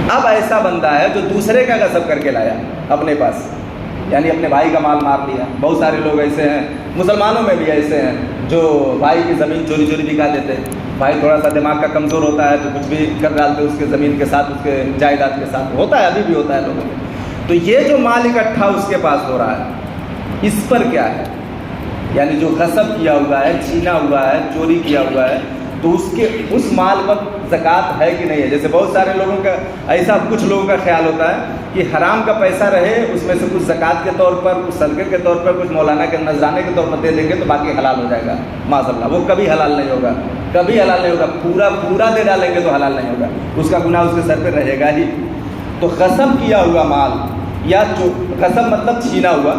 اب ایسا بندہ ہے جو دوسرے کا غصب کر کے لایا اپنے پاس، یعنی اپنے بھائی کا مال مار لیا. بہت سارے لوگ ایسے ہیں، مسلمانوں میں بھی ایسے ہیں جو بھائی کی زمین چوری چوری دکھا دیتے. بھائی تھوڑا سا دماغ کا کمزور ہوتا ہے تو کچھ بھی کر ڈالتے اس کے زمین کے ساتھ، اس کے جائیداد کے ساتھ. ہوتا ہے، ابھی بھی ہوتا ہے لوگوں میں. تو یہ جو مال اکٹھا اس کے پاس ہو رہا ہے، اس پر کیا ہے؟ یعنی جو غصب کیا ہوا ہے، چھینا ہوا ہے، چوری کیا ہوا ہے، تو اس مال پر زکوٰۃ ہے کہ نہیں ہے؟ جیسے بہت سارے لوگوں کا ایسا، کچھ لوگوں کا خیال ہوتا ہے کہ حرام کا پیسہ رہے، اس میں سے کچھ زکوٰۃ کے طور پر، کچھ صدقے کے طور پر، کچھ مولانا کے نذرانے کے طور پر دے دیں گے تو باقی حلال ہو جائے گا. معاذ اللہ، وہ کبھی حلال نہیں ہوگا، کبھی حلال نہیں ہوگا. پورا دے ڈالیں گے تو حلال نہیں ہوگا، اس کا گناہ اس کے سر پہ رہے گا ہی. تو غصب کیا ہوا مال، یا غصب مطلب چھینا ہوا،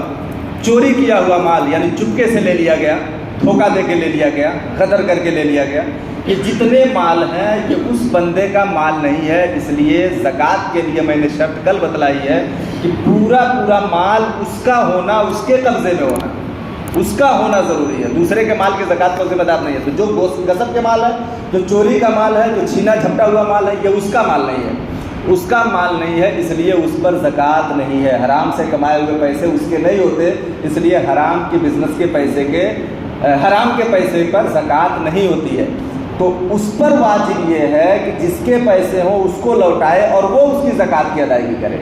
چوری کیا ہوا مال، یعنی چپکے سے لے لیا گیا، دھوکہ دے کے لے لیا گیا، غدر کر کے لے لیا گیا، یہ جتنے مال ہیں یہ اس بندے کا مال نہیں ہے. اس لیے زکوٰۃ کے لیے میں نے شرط کل بتلائی ہے کہ پورا مال اس کا ہونا، اس کے قبضے میں ہونا، اس کا ہونا ضروری ہے. دوسرے کے مال کی زکوٰۃ کو ذمہ دار نہیں ہے. تو جو غصب کے مال ہے، جو چوری کا مال ہے، جو چھینا جھپٹا ہوا مال ہے، یہ اس کا مال نہیں ہے، اس کا مال نہیں ہے. اس لیے اس پر زکوٰۃ نہیں ہے. حرام سے کمائے ہوئے پیسے اس کے نہیں ہوتے، اس لیے حرام کے بزنس کے پیسے کے، حرام کے پیسے پر زکوٰۃ نہیں ہوتی ہے. تو اس پر واجب یہ ہے کہ جس کے پیسے ہوں اس کو لوٹائے اور وہ اس کی زکوٰۃ کی ادائیگی کرے.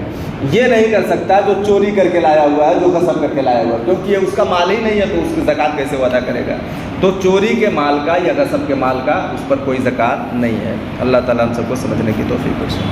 یہ نہیں کر سکتا جو چوری کر کے لایا ہوا ہے، جو غصب کر کے لایا ہوا ہے، کیونکہ یہ اس کا مال ہی نہیں ہے تو اس کی زکوٰۃ کیسے وہ ادا کرے گا؟ تو چوری کے مال کا یا غصب کے مال کا اس پر کوئی زکوٰۃ نہیں ہے. اللہ تعالیٰ ہم سب کو سمجھنے کی توفیق بخشے.